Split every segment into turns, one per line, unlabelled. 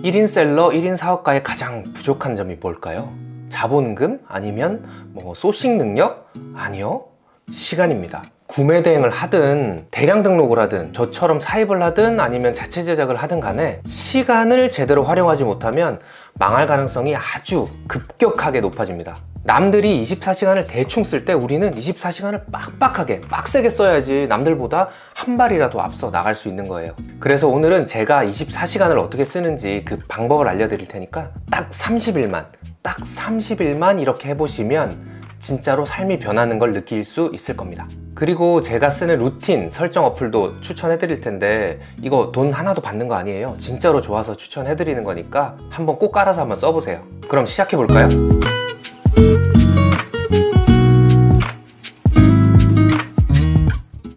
1인 셀러, 1인 사업가의 가장 부족한 점이 뭘까요? 자본금? 아니면 소싱 능력? 아니요, 시간입니다. 구매 대행을 하든 대량 등록을 하든 저처럼 사입을 하든 아니면 자체 제작을 하든 간에 시간을 제대로 활용하지 못하면 망할 가능성이 아주 급격하게 높아집니다. 남들이 24시간을 대충 쓸 때 우리는 24시간을 빡빡하게 빡세게 써야지 남들보다 한 발이라도 앞서 나갈 수 있는 거예요. 그래서 오늘은 제가 24시간을 어떻게 쓰는지 그 방법을 알려드릴 테니까 딱 30일만 이렇게 해보시면 진짜로 삶이 변하는 걸 느낄 수 있을 겁니다. 그리고 제가 쓰는 루틴 설정 어플도 추천해 드릴 텐데 이거 돈 하나도 받는 거 아니에요. 진짜로 좋아서 추천해 드리는 거니까 한번 꼭 깔아서 한번 써보세요. 그럼 시작해 볼까요?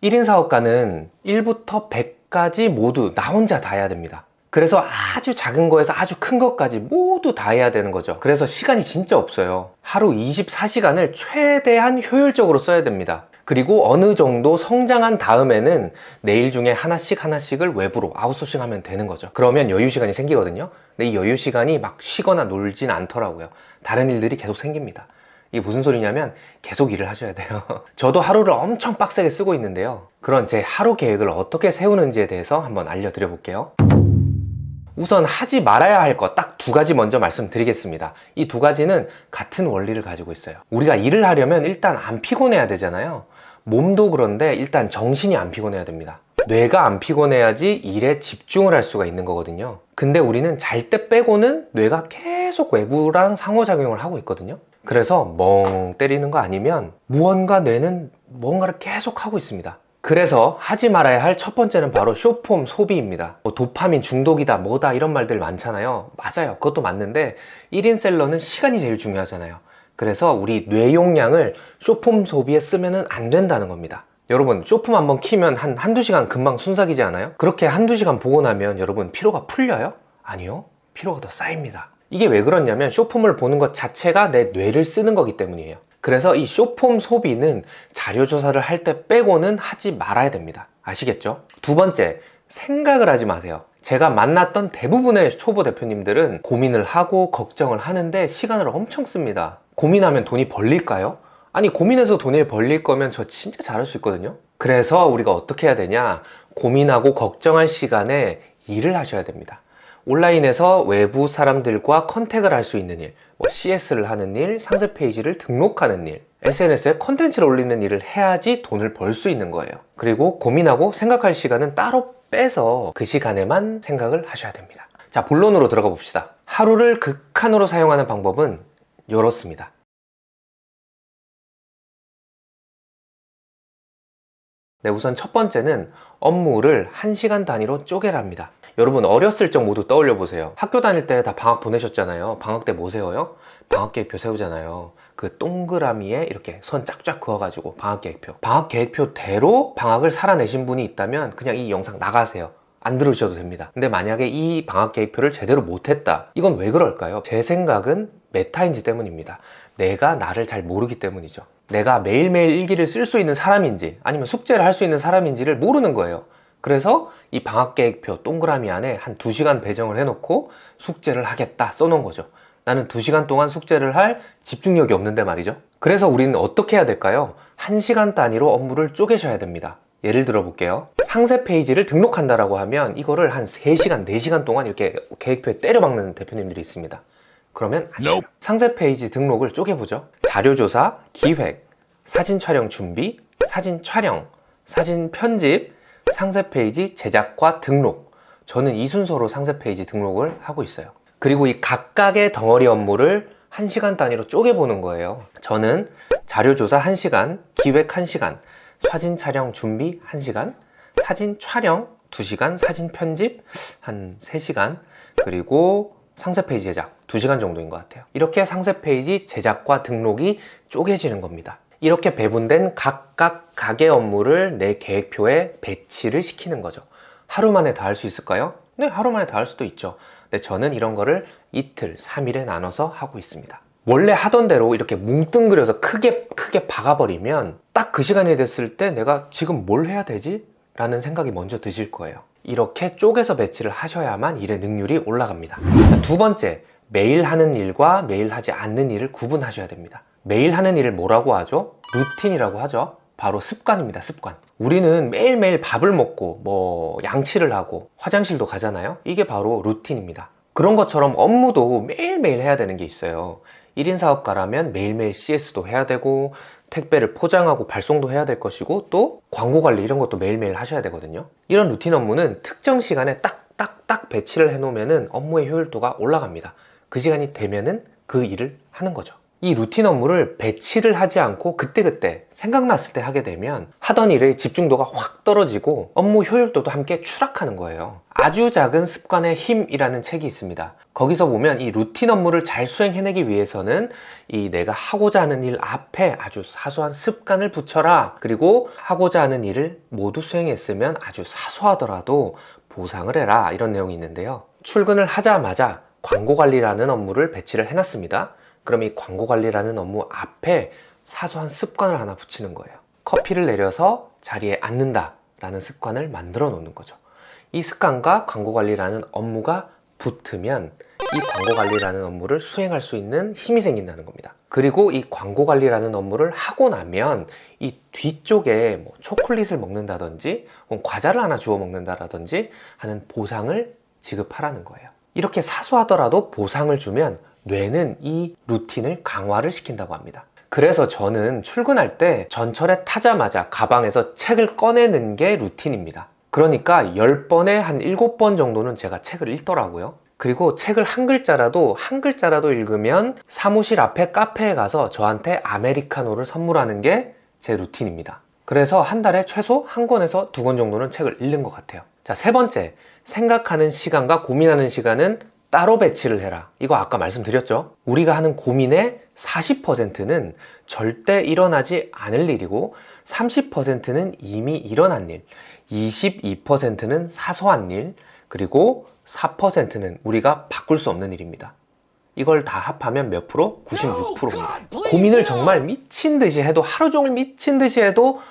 1인 사업가는 1부터 100까지 모두 나 혼자 다 해야 됩니다. 그래서 아주 작은 거에서 아주 큰 것까지 모두 다 해야 되는 거죠. 그래서 시간이 진짜 없어요. 하루 24시간을 최대한 효율적으로 써야 됩니다. 그리고 어느 정도 성장한 다음에는 내일 중에 하나씩을 외부로 아웃소싱 하면 되는 거죠. 그러면 여유 시간이 생기거든요. 근데 이 여유 시간이 막 쉬거나 놀진 않더라고요. 다른 일들이 계속 생깁니다. 이게 무슨 소리냐면 계속 일을 하셔야 돼요. 저도 하루를 엄청 빡세게 쓰고 있는데요. 그런 제 하루 계획을 어떻게 세우는지에 대해서 한번 알려드려 볼게요. 우선 하지 말아야 할 것 딱 두 가지 먼저 말씀드리겠습니다. 이 두 가지는 같은 원리를 가지고 있어요. 우리가 일을 하려면 일단 안 피곤해야 되잖아요. 몸도 그런데 일단 정신이 안 피곤해야 됩니다. 뇌가 안 피곤해야지 일에 집중을 할 수가 있는 거거든요. 근데 우리는 잘 때 빼고는 뇌가 계속 외부랑 상호작용을 하고 있거든요. 그래서 멍 때리는 거 아니면 무언가 뇌는 뭔가를 계속 하고 있습니다. 그래서 하지 말아야 할 첫 번째는 바로 숏폼 소비입니다. 도파민 중독이다 뭐다 이런 말들 많잖아요. 맞아요, 그것도 맞는데 1인 셀러는 시간이 제일 중요하잖아요. 그래서 우리 뇌 용량을 숏폼 소비에 쓰면 안 된다는 겁니다. 여러분, 숏폼 한번 키면 한두 시간 금방 순삭이지 않아요? 그렇게 한두 시간 보고 나면 여러분 피로가 풀려요? 아니요, 피로가 더 쌓입니다. 이게 왜 그렇냐면 숏폼을 보는 것 자체가 내 뇌를 쓰는 거기 때문이에요. 그래서 이 숏폼 소비는 자료 조사를 할 때 빼고는 하지 말아야 됩니다. 아시겠죠? 두 번째, 생각을 하지 마세요. 제가 만났던 대부분의 초보 대표님들은 고민을 하고 걱정을 하는데 시간을 엄청 씁니다. 고민하면 돈이 벌릴까요? 아니, 고민해서 돈을 벌릴 거면 저 진짜 잘할 수 있거든요. 그래서 우리가 어떻게 해야 되냐? 고민하고 걱정할 시간에 일을 하셔야 됩니다. 온라인에서 외부 사람들과 컨택을 할 수 있는 일, CS를 하는 일, 상세 페이지를 등록하는 일, SNS에 컨텐츠를 올리는 일을 해야지 돈을 벌 수 있는 거예요. 그리고 고민하고 생각할 시간은 따로 빼서 그 시간에만 생각을 하셔야 됩니다. 자, 본론으로 들어가 봅시다. 하루를 극한으로 사용하는 방법은 이렇습니다. 네, 우선 첫 번째는 업무를 1시간 단위로 쪼개랍니다. 여러분, 어렸을 적 모두 떠올려 보세요. 학교 다닐 때 다 방학 보내셨잖아요. 방학 때 뭐 세워요? 방학 계획표 세우잖아요. 그 동그라미에 이렇게 선 쫙쫙 그어가지고 방학 계획표. 방학 계획표대로 방학을 살아내신 분이 있다면 그냥 이 영상 나가세요. 안 들으셔도 됩니다. 근데 만약에 이 방학 계획표를 제대로 못했다. 이건 왜 그럴까요? 제 생각은 메타인지 때문입니다. 내가 나를 잘 모르기 때문이죠. 내가 매일매일 일기를 쓸 수 있는 사람인지 아니면 숙제를 할 수 있는 사람인지를 모르는 거예요. 그래서 이 방학계획표 동그라미 안에 한 2시간 배정을 해놓고 숙제를 하겠다 써놓은 거죠. 나는 2시간 동안 숙제를 할 집중력이 없는데 말이죠. 그래서 우리는 어떻게 해야 될까요? 1시간 단위로 업무를 쪼개셔야 됩니다. 예를 들어 볼게요. 상세 페이지를 등록한다라고 하면 이거를 한 3시간, 4시간 동안 이렇게 계획표에 때려박는 대표님들이 있습니다. 그러면 상세 페이지 등록을 쪼개보죠. 자료조사, 기획, 사진 촬영 준비, 사진 촬영, 사진 편집, 상세 페이지 제작과 등록. 저는 이 순서로 상세 페이지 등록을 하고 있어요. 그리고 이 각각의 덩어리 업무를 1시간 단위로 쪼개보는 거예요. 저는 자료조사 1시간, 기획 1시간, 사진 촬영 준비 1시간, 사진 촬영 2시간, 사진 편집 한 3시간, 그리고 상세 페이지 제작 2시간 정도인 것 같아요. 이렇게 상세 페이지 제작과 등록이 쪼개지는 겁니다. 이렇게 배분된 각각 가게 업무를 내 계획표에 배치를 시키는 거죠. 하루 만에 다 할 수 있을까요? 네, 하루 만에 다 할 수도 있죠. 근데 저는 이런 거를 이틀, 3일에 나눠서 하고 있습니다. 원래 하던 대로 이렇게 뭉뚱그려서 크게 박아버리면 딱 그 시간이 됐을 때 내가 지금 뭘 해야 되지? 라는 생각이 먼저 드실 거예요. 이렇게 쪼개서 배치를 하셔야만 일의 능률이 올라갑니다. 자, 두 번째, 매일 하는 일과 매일 하지 않는 일을 구분하셔야 됩니다. 매일 하는 일을 뭐라고 하죠? 루틴이라고 하죠. 바로 습관입니다. 습관. 우리는 매일매일 밥을 먹고 뭐 양치를 하고 화장실도 가잖아요. 이게 바로 루틴입니다. 그런 것처럼 업무도 매일매일 해야 되는 게 있어요. 1인 사업가라면 매일매일 CS도 해야 되고 택배를 포장하고 발송도 해야 될 것이고 또 광고 관리 이런 것도 매일매일 하셔야 되거든요. 이런 루틴 업무는 특정 시간에 딱 배치를 해놓으면 업무의 효율도가 올라갑니다. 그 시간이 되면은 그 일을 하는 거죠. 이 루틴 업무를 배치를 하지 않고 그때그때 생각났을 때 하게 되면 하던 일의 집중도가 확 떨어지고 업무 효율도도 함께 추락하는 거예요. 아주 작은 습관의 힘이라는 책이 있습니다. 거기서 보면 이 루틴 업무를 잘 수행해내기 위해서는 이 내가 하고자 하는 일 앞에 아주 사소한 습관을 붙여라. 그리고 하고자 하는 일을 모두 수행했으면 아주 사소하더라도 보상을 해라. 이런 내용이 있는데요. 출근을 하자마자 광고 관리라는 업무를 배치를 해놨습니다. 그럼 이 광고 관리라는 업무 앞에 사소한 습관을 하나 붙이는 거예요. 커피를 내려서 자리에 앉는다 라는 습관을 만들어 놓는 거죠. 이 습관과 광고 관리라는 업무가 붙으면 이 광고 관리라는 업무를 수행할 수 있는 힘이 생긴다는 겁니다. 그리고 이 광고 관리라는 업무를 하고 나면 이 뒤쪽에 뭐 초콜릿을 먹는다든지 과자를 하나 주워 먹는다든지 하는 보상을 지급하라는 거예요. 이렇게 사소하더라도 보상을 주면 뇌는 이 루틴을 강화를 시킨다고 합니다. 그래서 저는 출근할 때 전철에 타자마자 가방에서 책을 꺼내는 게 루틴입니다. 그러니까 10번에 한 7번 정도는 제가 책을 읽더라고요. 그리고 책을 한 글자라도 읽으면 사무실 앞에 카페에 가서 저한테 아메리카노를 선물하는 게 제 루틴입니다. 그래서 한 달에 최소 1권에서 2권 정도는 책을 읽는 것 같아요. 자, 세 번째, 생각하는 시간과 고민하는 시간은 따로 배치를 해라. 이거 아까 말씀드렸죠? 우리가 하는 고민의 40%는 절대 일어나지 않을 일이고 30%는 이미 일어난 일, 22%는 사소한 일, 그리고 4%는 우리가 바꿀 수 없는 일입니다. 이걸 다 합하면 몇 프로? 96%입니다. 고민을 정말 미친 듯이 해도 하루 종일 미친 듯이 해도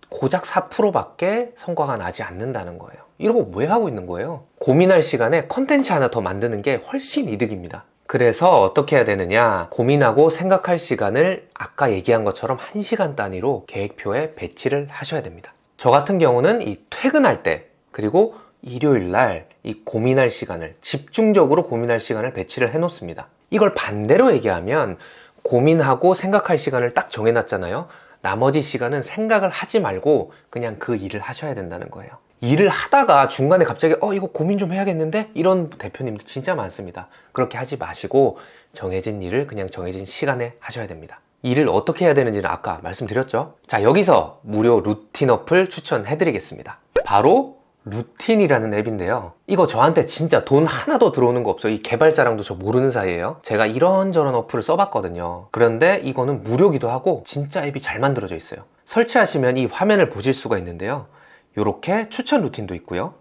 고작 4%밖에 성과가 나지 않는다는 거예요. 이러고 왜 하고 있는 거예요? 고민할 시간에 컨텐츠 하나 더 만드는 게 훨씬 이득입니다. 그래서 어떻게 해야 되느냐? 고민하고 생각할 시간을 아까 얘기한 것처럼 1시간 단위로 계획표에 배치를 하셔야 됩니다. 저 같은 경우는 이 퇴근할 때 그리고 일요일 날 이 고민할 시간을 집중적으로 고민할 시간을 배치를 해 놓습니다. 이걸 반대로 얘기하면 고민하고 생각할 시간을 딱 정해놨잖아요. 나머지 시간은 생각을 하지 말고 그냥 그 일을 하셔야 된다는 거예요. 일을 하다가 중간에 갑자기 이거 고민 좀 해야겠는데? 이런 대표님들 진짜 많습니다. 그렇게 하지 마시고 정해진 일을 그냥 정해진 시간에 하셔야 됩니다. 일을 어떻게 해야 되는지는 아까 말씀드렸죠. 자, 여기서 무료 루틴 어플 추천해 드리겠습니다. 바로 루틴이라는 앱인데요. 이거 저한테 진짜 돈 하나도 들어오는 거 없어요. 이 개발자랑도 저 모르는 사이에요. 제가 이런저런 어플을 써봤거든요. 그런데 이거는 무료기도 하고 진짜 앱이 잘 만들어져 있어요. 설치하시면 이 화면을 보실 수가 있는데요. 이렇게 추천 루틴도 있고요.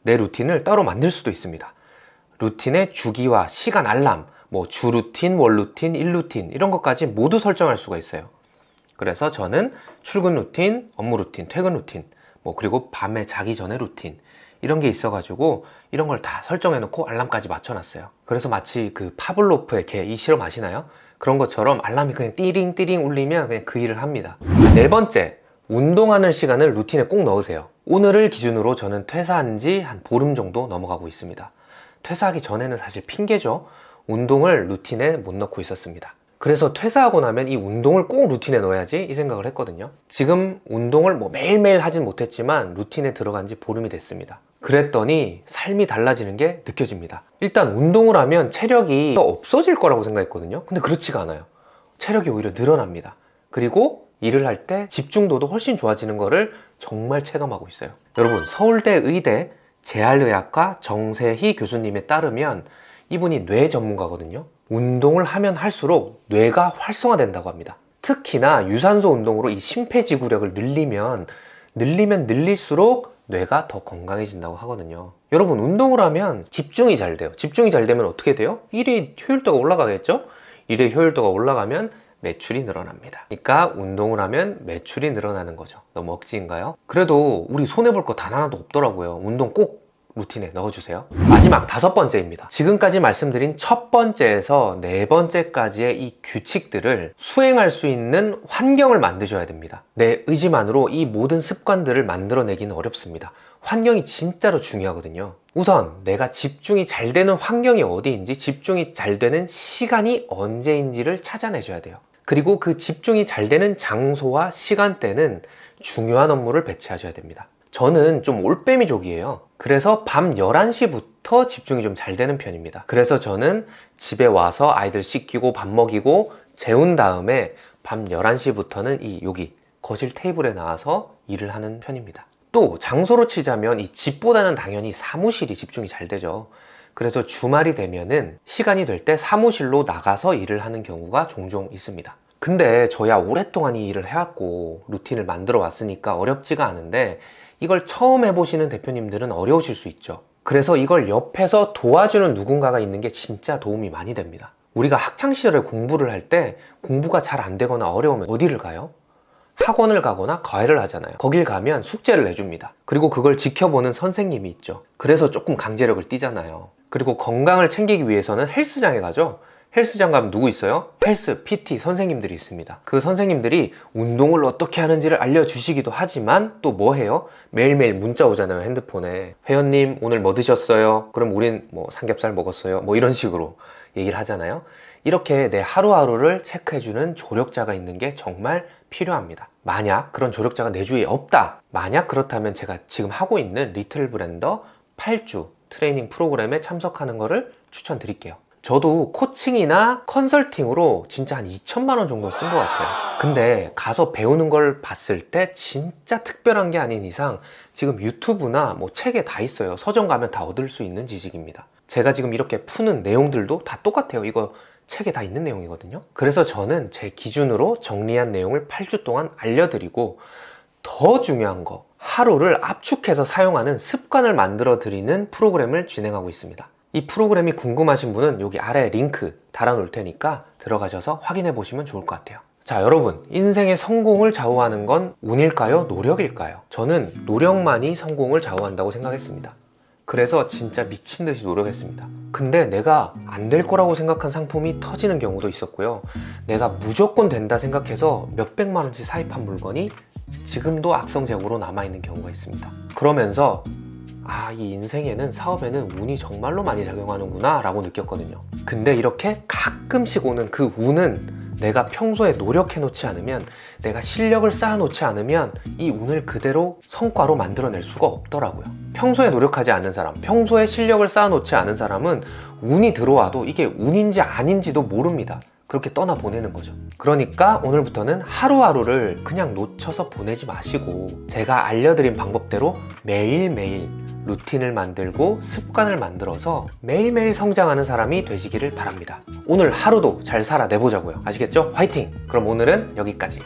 내 루틴을 따로 만들 수도 있습니다. 루틴의 주기와 시간 알람, 뭐 주 루틴, 월 루틴, 일 루틴 이런 것까지 모두 설정할 수가 있어요. 그래서 저는 출근 루틴, 업무 루틴, 퇴근 루틴, 뭐 그리고 밤에 자기 전에 루틴 이런 게 있어가지고 이런 걸 다 설정해놓고 알람까지 맞춰놨어요. 그래서 마치 그 파블로프의 개 이 실험 아시나요? 그런 것처럼 알람이 그냥 띠링띠링 울리면 그냥 그 일을 합니다. 네 번째, 운동하는 시간을 루틴에 꼭 넣으세요. 오늘을 기준으로 저는 퇴사한 지 한 보름 정도 넘어가고 있습니다. 퇴사하기 전에는 사실 핑계죠. 운동을 루틴에 못 넣고 있었습니다. 그래서 퇴사하고 나면 이 운동을 꼭 루틴에 넣어야지 이 생각을 했거든요. 지금 운동을 뭐 매일매일 하진 못했지만 루틴에 들어간 지 보름이 됐습니다. 그랬더니 삶이 달라지는 게 느껴집니다. 일단 운동을 하면 체력이 더 없어질 거라고 생각했거든요. 근데 그렇지가 않아요. 체력이 오히려 늘어납니다. 그리고 일을 할 때 집중도도 훨씬 좋아지는 거를 정말 체감하고 있어요. 여러분, 서울대 의대 재활의학과 정세희 교수님에 따르면 이분이 뇌 전문가거든요. 운동을 하면 할수록 뇌가 활성화된다고 합니다. 특히나 유산소 운동으로 이 심폐지구력을 늘리면 늘릴수록 뇌가 더 건강해진다고 하거든요. 여러분, 운동을 하면 집중이 잘 돼요. 집중이 잘 되면 어떻게 돼요? 일의 효율도가 올라가겠죠? 일의 효율도가 올라가면 매출이 늘어납니다. 그러니까 운동을 하면 매출이 늘어나는 거죠. 너무 억지인가요? 그래도 우리 손해볼 거 단 하나도 없더라고요. 운동 꼭 루틴에 넣어주세요. 마지막 5번째입니다. 지금까지 말씀드린 첫 번째에서 네 번째까지의 이 규칙들을 수행할 수 있는 환경을 만드셔야 됩니다. 내 의지만으로 이 모든 습관들을 만들어내기는 어렵습니다. 환경이 진짜로 중요하거든요. 우선 내가 집중이 잘 되는 환경이 어디인지, 집중이 잘 되는 시간이 언제인지를 찾아내셔야 돼요. 그리고 그 집중이 잘 되는 장소와 시간대는 중요한 업무를 배치하셔야 됩니다. 저는 좀 올빼미족이에요. 그래서 밤 11시부터 집중이 좀 잘 되는 편입니다. 그래서 저는 집에 와서 아이들 씻기고 밥 먹이고 재운 다음에 밤 11시부터는 여기 거실 테이블에 나와서 일을 하는 편입니다. 또 장소로 치자면 이 집보다는 당연히 사무실이 집중이 잘 되죠. 그래서 주말이 되면은 시간이 될 때 사무실로 나가서 일을 하는 경우가 종종 있습니다. 근데 저야 오랫동안 이 일을 해왔고 루틴을 만들어 왔으니까 어렵지가 않은데, 이걸 처음 해보시는 대표님들은 어려우실 수 있죠. 그래서 이걸 옆에서 도와주는 누군가가 있는 게 진짜 도움이 많이 됩니다. 우리가 학창시절에 공부를 할 때 공부가 잘 안 되거나 어려우면 어디를 가요? 학원을 가거나 과외를 하잖아요. 거길 가면 숙제를 내줍니다. 그리고 그걸 지켜보는 선생님이 있죠. 그래서 조금 강제력을 띠잖아요. 그리고 건강을 챙기기 위해서는 헬스장에 가죠. 헬스장 가면 누구 있어요? 헬스, PT 선생님들이 있습니다. 그 선생님들이 운동을 어떻게 하는지를 알려주시기도 하지만 또 뭐 해요? 매일매일 문자 오잖아요, 핸드폰에. 회원님 오늘 뭐 드셨어요? 그럼 우린 뭐 삼겹살 먹었어요? 뭐 이런 식으로 얘기를 하잖아요. 이렇게 내 하루하루를 체크해주는 조력자가 있는 게 정말 필요합니다. 만약 그런 조력자가 내 주위에 없다, 만약 그렇다면 제가 지금 하고 있는 리틀 브랜더 8주 트레이닝 프로그램에 참석하는 거를 추천드릴게요. 저도 코칭이나 컨설팅으로 진짜 한 2천만 원 정도 쓴 것 같아요. 근데 가서 배우는 걸 봤을 때 진짜 특별한 게 아닌 이상 지금 유튜브나 뭐 책에 다 있어요. 서점 가면 다 얻을 수 있는 지식입니다. 제가 지금 이렇게 푸는 내용들도 다 똑같아요. 이거 책에 다 있는 내용이거든요. 그래서 저는 제 기준으로 정리한 내용을 8주 동안 알려드리고, 더 중요한 거, 하루를 압축해서 사용하는 습관을 만들어 드리는 프로그램을 진행하고 있습니다. 이 프로그램이 궁금하신 분은 여기 아래 링크 달아놓을 테니까 들어가셔서 확인해 보시면 좋을 것 같아요. 자, 여러분, 인생의 성공을 좌우하는 건 운일까요? 노력일까요? 저는 노력만이 성공을 좌우한다고 생각했습니다. 그래서 진짜 미친 듯이 노력했습니다. 근데 내가 안 될 거라고 생각한 상품이 터지는 경우도 있었고요. 내가 무조건 된다 생각해서 몇백만 원씩 사입한 물건이 지금도 악성재고로 남아있는 경우가 있습니다. 그러면서 이 인생에는, 사업에는 운이 정말로 많이 작용하는구나 라고 느꼈거든요. 근데 이렇게 가끔씩 오는 그 운은 내가 평소에 노력해 놓지 않으면, 내가 실력을 쌓아 놓지 않으면 이 운을 그대로 성과로 만들어낼 수가 없더라고요. 평소에 노력하지 않는 사람, 평소에 실력을 쌓아 놓지 않은 사람은 운이 들어와도 이게 운인지 아닌지도 모릅니다. 그렇게 떠나보내는 거죠. 그러니까 오늘부터는 하루하루를 그냥 놓쳐서 보내지 마시고, 제가 알려드린 방법대로 매일매일 루틴을 만들고 습관을 만들어서 매일매일 성장하는 사람이 되시기를 바랍니다. 오늘 하루도 잘 살아내보자고요. 아시겠죠? 화이팅! 그럼 오늘은 여기까지.